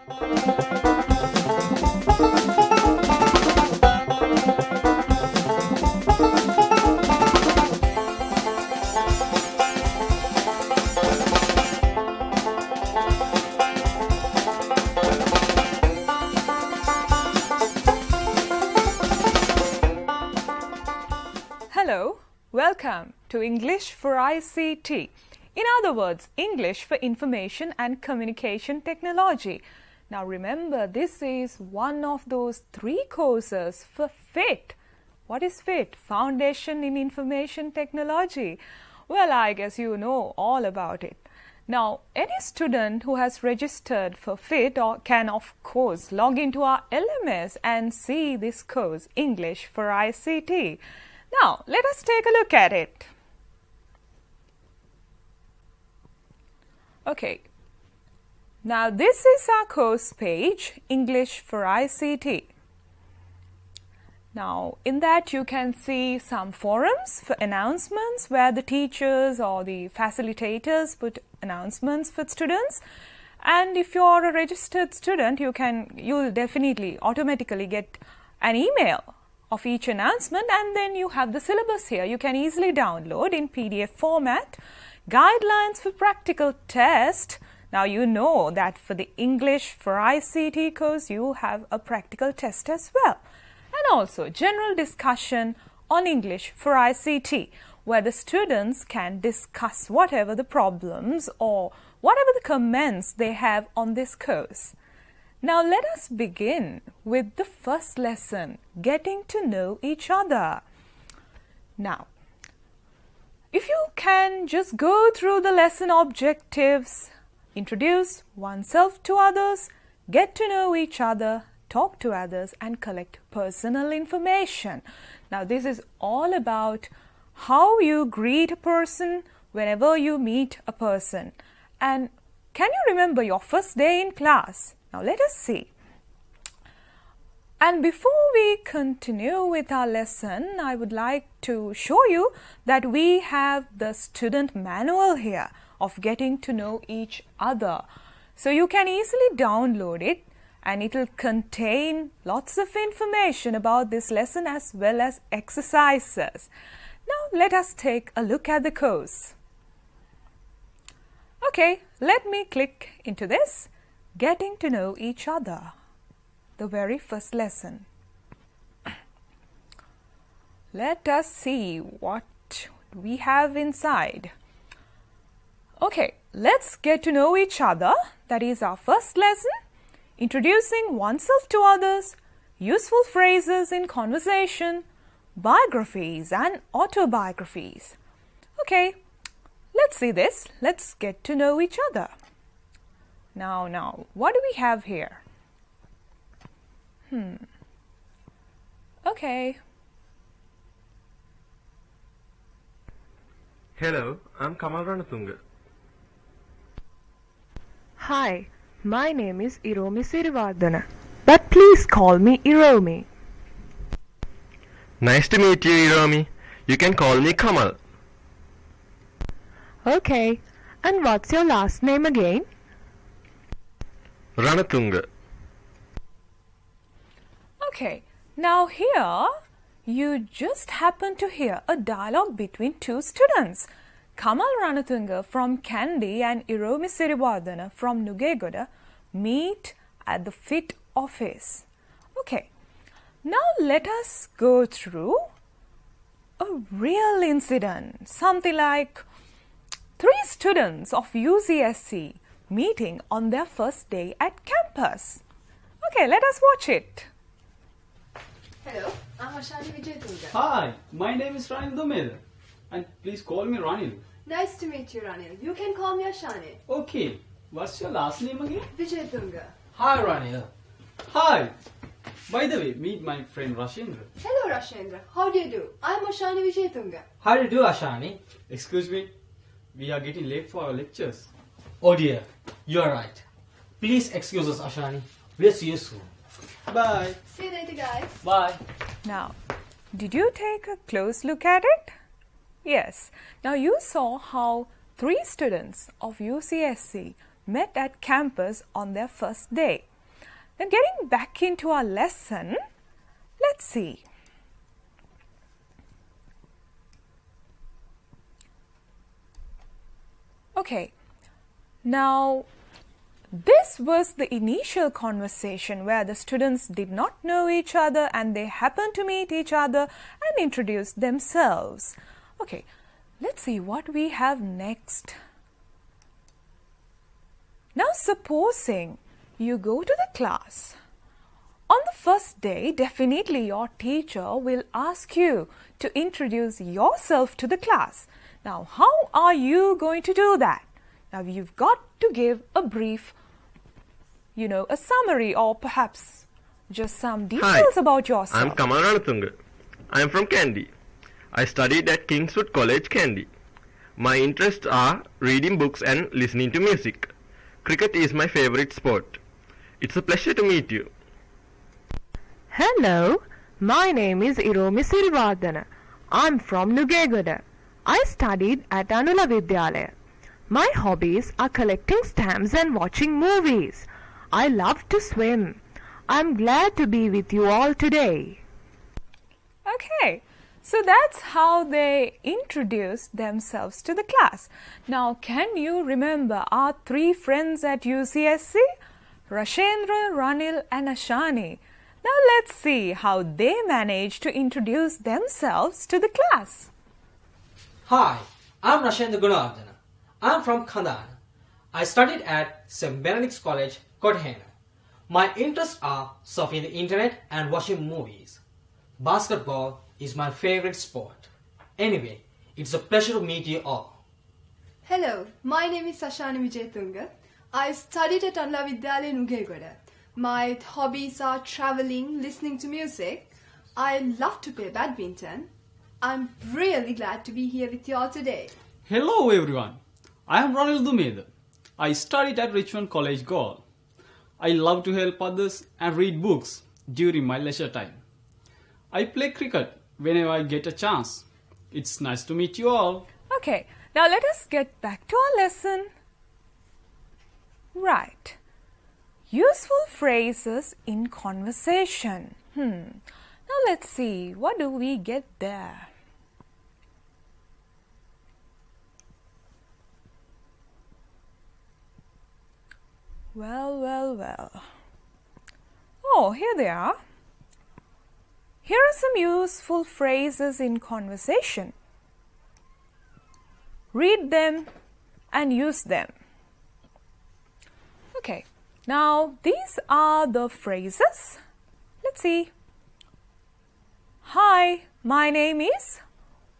Hello, welcome to English for ICT. In other words, English for Information and Communication Technology. Now remember, this is one of those 3 courses for FIT. What is FIT? Foundation in Information Technology. Well, I guess you know all about it. Now, any student who has registered for FIT can of course log into our LMS and see this course, English for ICT. Now, let us take a look at it. Okay, now this is our course page, English for ICT. Now, in that you can see some forums for announcements where the teachers or the facilitators put announcements for students. And if you're a registered student, you'll definitely automatically get an email of each announcement, and then you have the syllabus here. You can easily download in PDF format, guidelines for practical test. Now you know that for the English for ICT course, you have a practical test as well. And also general discussion on English for ICT, where the students can discuss whatever the problems or whatever the comments they have on this course. Now let us begin with the first lesson, getting to know each other. Now, if you can just go through the lesson objectives, introduce oneself to others, get to know each other, talk to others, and collect personal information. Now this is all about how you greet a person whenever you meet a person. And can you remember your first day in class? Now let us see. And before we continue with our lesson, I would like to show you that we have the student manual here of getting to know each other. So you can easily download it, and it will contain lots of information about this lesson as well as exercises. Now let us take a look at the course. Okay, let me click into this. Getting to know each other, the very first lesson. Let us see what we have inside. Okay, let's get to know each other. That is our first lesson. Introducing oneself to others, useful phrases in conversation, biographies and autobiographies. Okay, let's see this. Let's get to know each other. Now, what do we have here? Okay. Hello, I'm Kamal Ranatunga. Hi, my name is Iromi Sirivardhana, but please call me Iromi. Nice to meet you, Iromi. You can call me Kamal. Okay, and what's your last name again? Ranatunga. Okay, now here you just happen to hear a dialogue between 2 students. Kamal Ranatunga from Kandy and Iromi Sirivardhana from Nugegoda meet at the FIT office. Okay, now let us go through a real incident. Something like 3 students of UCSC meeting on their first day at campus. Okay, let us watch it. Hello, I'm Ashani Vijaytunga. Hi, my name is Ranil Dumel, and please call me Ranil. Nice to meet you, Ranil. You can call me Ashani. Okay, what's your last name again? Vijaytunga. Hi, Ranil. Hi. By the way, meet my friend Rashendra. Hello, Rashendra. How do you do? I'm Ashani Vijaytunga. How do you do, Ashani? Excuse me, we are getting late for our lectures. Oh dear, you are right. Please excuse us, Ashani. We'll see you soon. Bye. See you later, guys. Bye. Now, did you take a close look at it? Yes. Now you saw how 3 students of UCSC met at campus on their first day. Then getting back into our lesson, let's see. Okay, now this was the initial conversation where the students did not know each other and they happened to meet each other and introduce themselves. Okay, let's see what we have next. Now supposing you go to the class. On the first day, definitely your teacher will ask you to introduce yourself to the class. Now, how are you going to do that? Now, you've got to give a brief, a summary or perhaps just some details about yourself. I'm Kamal Ranatunga. I am from Kandy. I studied at Kingswood College, Kandy. My interests are reading books and listening to music. Cricket is my favorite sport. It's a pleasure to meet you. Hello, my name is Iromi Sirivardhana. I'm from Nugegoda. I studied at Anula Vidyalaya. My hobbies are collecting stamps and watching movies. I love to swim. I'm glad to be with you all today. Okay, so that's how they introduced themselves to the class. Now, can you remember our three friends at UCSC? Rashendra, Ranil and Ashani. Now let's see how they managed to introduce themselves to the class. Hi, I'm Rashendra Gunardhana. I'm from Khandana. I studied at St. Benedict's College, Kodhena. My interests are surfing the internet and watching movies. Basketball is my favorite sport. Anyway, it's a pleasure to meet you all. Hello, my name is Sashani Vijayatunga. I studied at Anla Vidyalaya Nugegoda. My hobbies are traveling, listening to music. I love to play badminton. I'm really glad to be here with you all today. Hello everyone. I am Ranil Dumeda. I studied at Richmond College, Gaul. I love to help others and read books during my leisure time. I play cricket whenever I get a chance. It's nice to meet you all. Okay, now let us get back to our lesson. Right. Useful phrases in conversation. Now let's see, what do we get there? Well. Oh, here they are. Here are some useful phrases in conversation. Read them and use them. Okay, now these are the phrases. Let's see. Hi, my name is.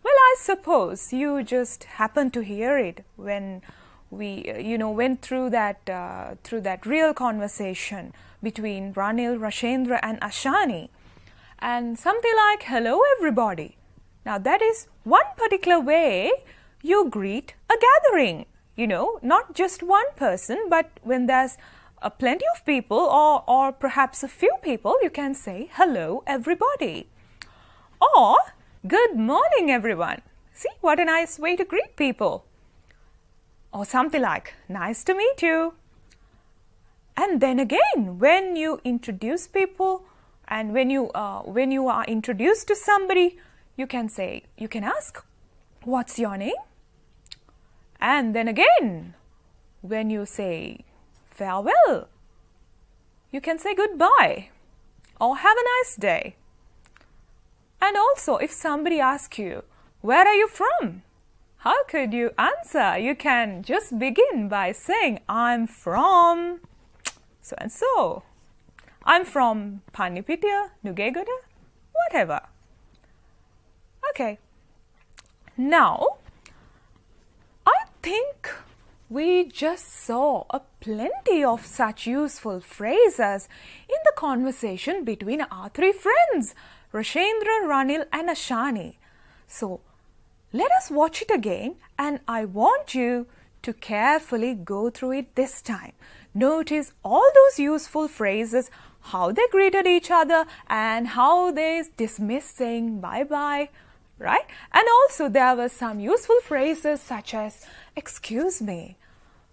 Well, I suppose you just happened to hear it when we, went through that real conversation between Ranil, Rashendra, and Ashani, and something like "Hello, everybody." Now, that is one particular way you greet a gathering. Not just one person, but when there's plenty of people, or perhaps a few people, you can say "Hello, everybody." Or, "Good morning, everyone." See, what a nice way to greet people. Or something like, "Nice to meet you." And then again, when you introduce people and when you are introduced to somebody, you can ask, "What's your name?" And then again, when you say farewell, you can say goodbye or "Have a nice day." And also, if somebody asks you, "Where are you from?" how could you answer? You can just begin by saying, "I'm from so and so. I'm from Panipitya, Nugegoda," whatever. Okay. Now, I think we just saw a plenty of such useful phrases in the conversation between our three friends, Rashendra, Ranil, and Ashani. So, let us watch it again, and I want you to carefully go through it this time. Notice all those useful phrases, how they greeted each other and how they dismissed saying bye-bye, right? And also there were some useful phrases such as "excuse me."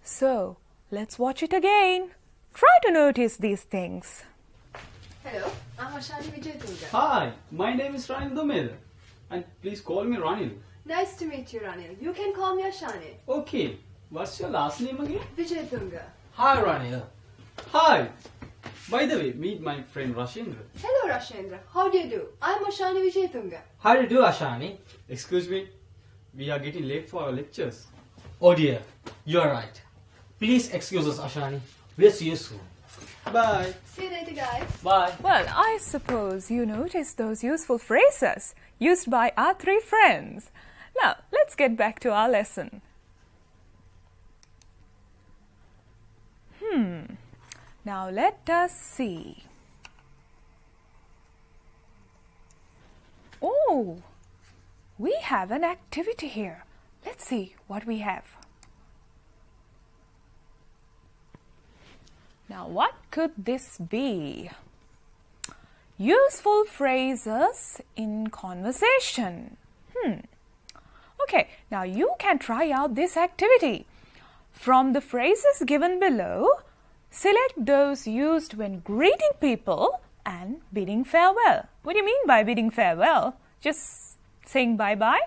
So, let's watch it again. Try to notice these things. Hello, I'm Ashani Vijayatunga. Hi, my name is Ranil Dumeda. And please call me Ranil. Nice to meet you, Ranil. You can call me Ashani. Okay, what's your last name again? Vijayatunga. Hi, Ranil. Hi. By the way, meet my friend Rashendra. Hello, Rashendra. How do you do? I'm Ashani Vijayatunga. How do you do, Ashani? Excuse me, we are getting late for our lectures. Oh dear, you are right. Please excuse us, Ashani. We'll see you soon. Bye. See you later, guys. Bye. Well, I suppose you noticed those useful phrases used by our three friends. Now, let's get back to our lesson. Now, let us see. Oh, we have an activity here. Let's see what we have. Now, what could this be? Useful phrases in conversation. Okay, now you can try out this activity. From the phrases given below, select those used when greeting people and bidding farewell. What do you mean by bidding farewell? Just saying bye-bye?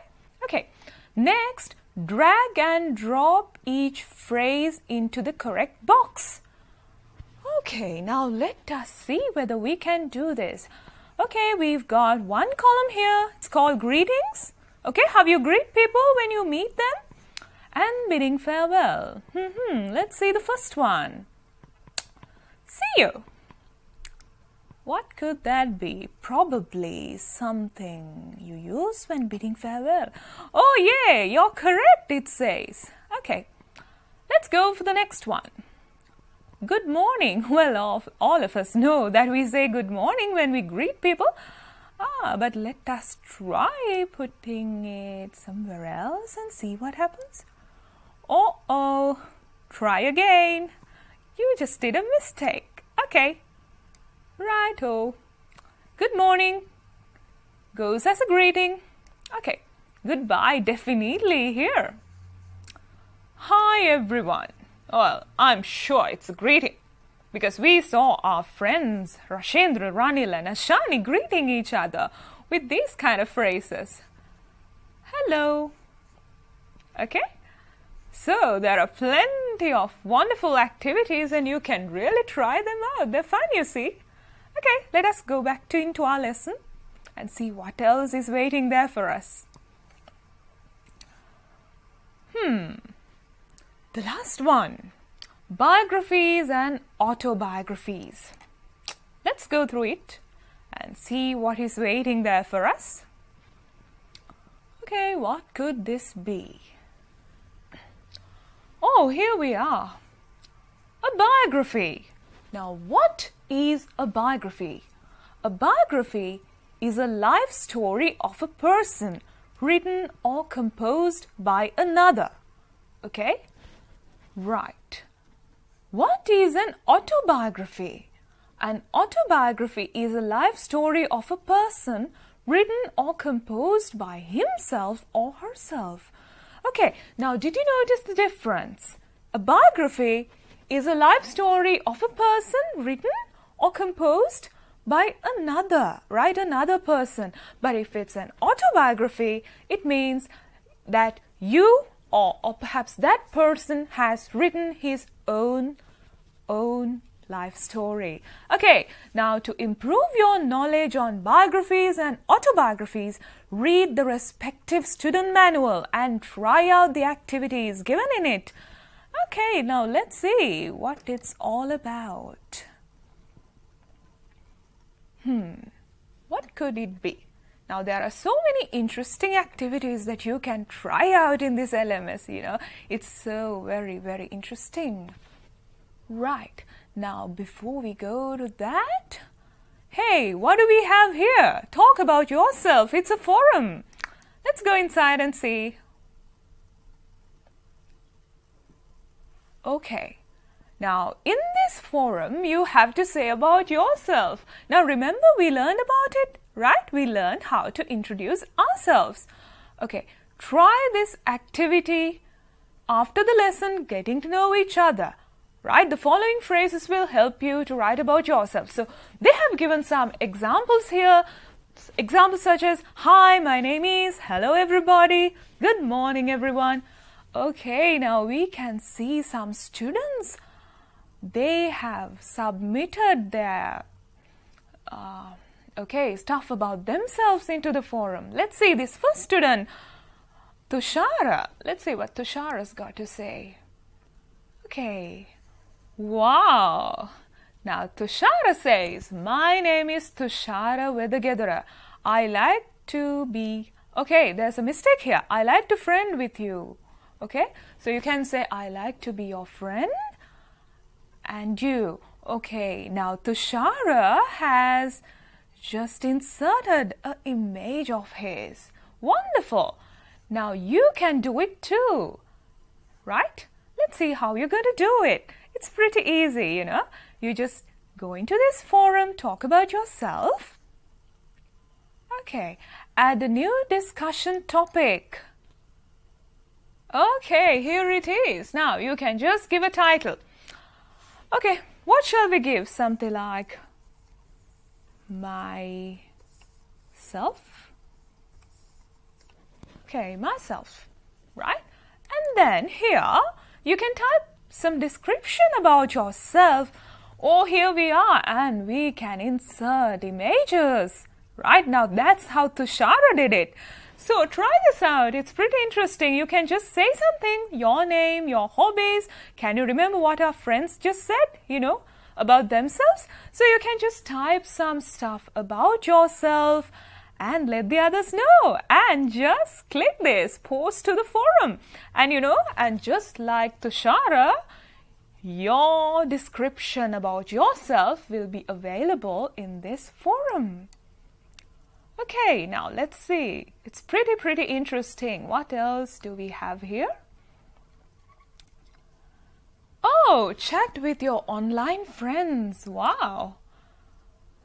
Okay, next, drag and drop each phrase into the correct box. Okay, now let us see whether we can do this. Okay, we've got one column here. It's called greetings. Okay, how you greet people when you meet them? And bidding farewell. Let's see the first one. See you. What could that be? Probably something you use when bidding farewell. Oh yeah, you're correct, it says. Okay, let's go for the next one. Good morning. Well, all of us know that we say good morning when we greet people. But let us try putting it somewhere else and see what happens. Oh, try again. You just did a mistake. Okay. Righto. Good morning goes as a greeting. Okay. Goodbye definitely here. Hi everyone. Well, I'm sure it's a greeting because we saw our friends Rashendra, Ranil and Ashani greeting each other with these kind of phrases. Hello. Okay? So there are plenty of wonderful activities and you can really try them out. They're fun, you see. Okay, let us go back into our lesson and see what else is waiting there for us. The last one, biographies and autobiographies. Let's go through it and see what is waiting there for us. Okay, what could this be? Oh, here we are. A biography. Now, what is a biography? A biography is a life story of a person written or composed by another. Okay? Right. What is an autobiography? An autobiography is a life story of a person written or composed by himself or herself. Okay, now did you notice the difference? A biography is a life story of a person written or composed by another, right? Another person. But if it's an autobiography, it means that you or perhaps that person has written his own life story. Okay, now to improve your knowledge on biographies and autobiographies, read the respective student manual and try out the activities given in it. Okay, now let's see what it's all about. What could it be? Now, there are so many interesting activities that you can try out in this LMS, you know. It's so very, very interesting. Right. Now, before we go to that, hey, what do we have here? Talk about yourself. It's a forum. Let's go inside and see. Okay. Now, in this forum, you have to say about yourself. Now, remember we learned about it, right? We learned how to introduce ourselves. Okay, try this activity after the lesson, getting to know each other. Right? The following phrases will help you to write about yourself. So they have given some examples here. Examples such as, hi, my name is, hello everybody, good morning everyone. Okay, now we can see some students. They have submitted their stuff about themselves into the forum. Let's see this first student, Tushara. Let's see what Tushara's got to say. Okay. Wow. Now Tushara says, my name is Tushara Vedagedara. I like to be... Okay, there's a mistake here. I like to friend with you. Okay, so you can say, I like to be your friend and you. Okay, now Tushara has just inserted an image of his. Wonderful. Now you can do it too, right? Let's see how you're going to do it. It's pretty easy, you know. You just go into this forum, talk about yourself. Okay, add a new discussion topic. Okay, here it is. Now you can just give a title. Okay, what shall we give? Something like myself. Okay, myself, right? And then here you can type some description about yourself. Oh, here we are, and we can insert images. Right, now that's how Tushara did it. So try this out. It's pretty interesting. You can just say something, your name, your hobbies. Can you remember what our friends just said, you know, about themselves? So you can just type some stuff about yourself and let the others know. And just click this, post to the forum. And you know, and just like Tushara, your description about yourself will be available in this forum. Okay, now let's see. It's pretty interesting. What else do we have here? Oh, chat with your online friends. Wow.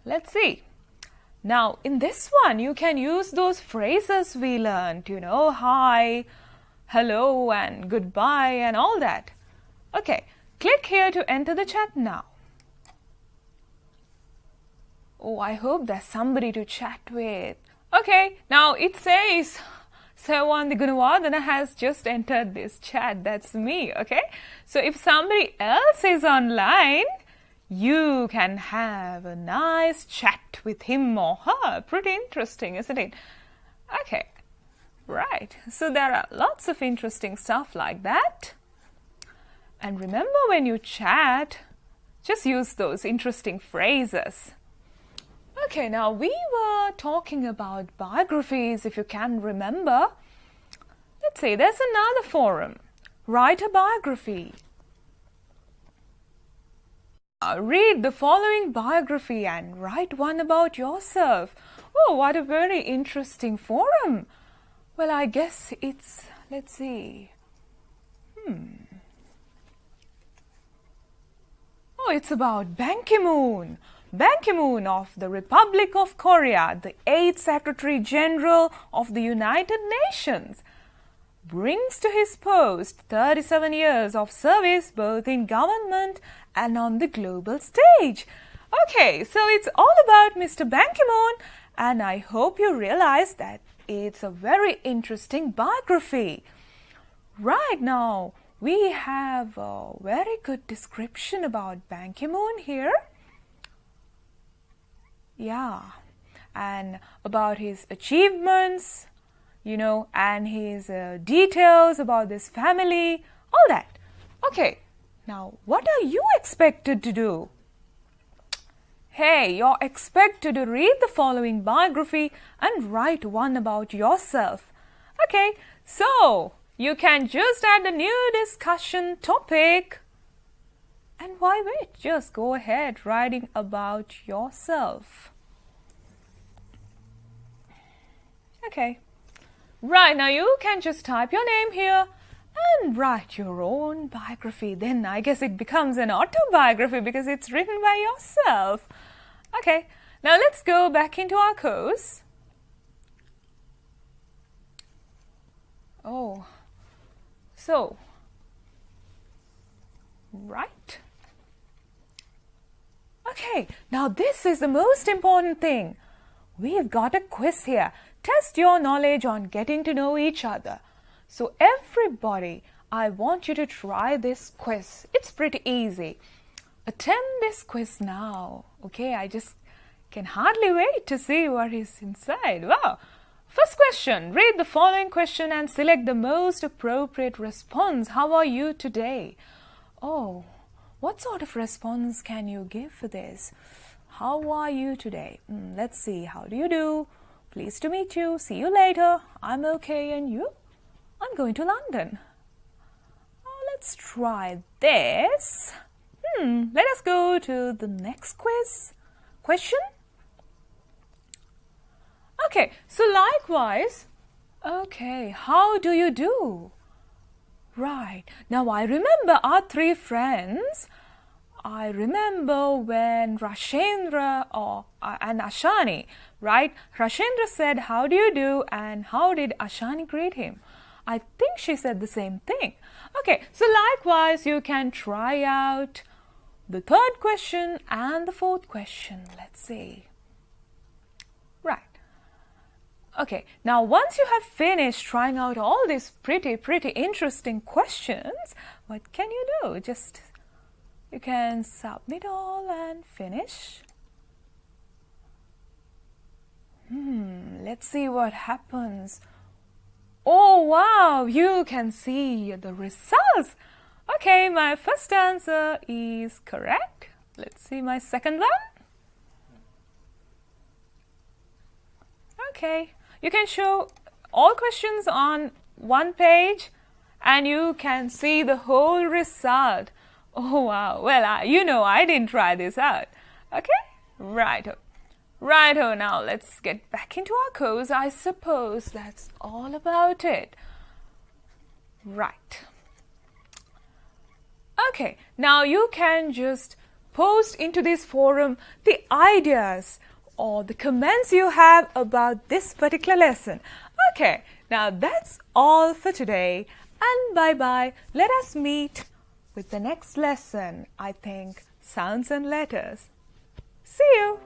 Let's see. Now, in this one, you can use those phrases we learned, you know, hi, hello, and goodbye, and all that. Okay, click here to enter the chat now. Oh, I hope there's somebody to chat with. Okay, now it says Sevandi Gunawardana has just entered this chat. That's me, okay? So if somebody else is online, you can have a nice chat with him or her. Pretty interesting, isn't it? Okay, right. So there are lots of interesting stuff like that. And remember, when you chat, just use those interesting phrases. Okay, now we were talking about biographies, if you can remember. Let's see, there's another forum. Write a biography. Read the following biography and write one about yourself. Oh, what a very interesting forum. Well, I guess it's, let's see. Oh, it's about Ban Ki-moon. Ban Ki-moon of the Republic of Korea, the 8th Secretary General of the United Nations, brings to his post 37 years of service both in government and on the global stage. Okay, so it's all about Mr. Ban Ki-moon, and I hope you realize that it's a very interesting biography. Right now, we have a very good description about Ban Ki-moon here. Yeah, and about his achievements, you know, and his details about this family, all that. Okay, now what are you expected to do? Hey, you're expected to read the following biography and write one about yourself. Okay, so you can just add a new discussion topic. And why wait? Just go ahead writing about yourself. Okay. Right, now you can just type your name here and write your own biography. Then I guess it becomes an autobiography because it's written by yourself. Okay, now let's go back into our course. Oh, so, right. Okay, now this is the most important thing. We've got a quiz here. Test your knowledge on getting to know each other. So everybody, I want you to try this quiz. It's pretty easy. Attempt this quiz now. Okay, I just can hardly wait to see what is inside. Wow. First question, read the following question and select the most appropriate response. How are you today? Oh, what sort of response can you give for this? How are you today? Let's see. How do you do? Pleased to meet you. See you later. I'm okay. And you? I'm going to London. Oh, let's try this. Let us go to the next question. Okay, so likewise, okay, how do you do? Right, now I remember our three friends. I remember when Rashendra and Ashani, right? Rashendra said, how do you do? And how did Ashani greet him? I think she said the same thing. Okay, so likewise, you can try out the third question and the fourth question. Let's see. Right. Okay, now once you have finished trying out all these pretty interesting questions, what can you do? Just, you can submit all and finish. Let's see what happens. Oh wow, you can see the results. Okay, my first answer is correct. Let's see my second one. Okay, you can show all questions on one page and you can see the whole result. Oh wow, well, I didn't try this out. Okay, righto. Righto, now let's get back into our course. I suppose that's all about it. Right. Okay, now you can just post into this forum the ideas or the comments you have about this particular lesson. Okay, now that's all for today and bye-bye. Let us meet with the next lesson, I think, Sounds and Letters. See you!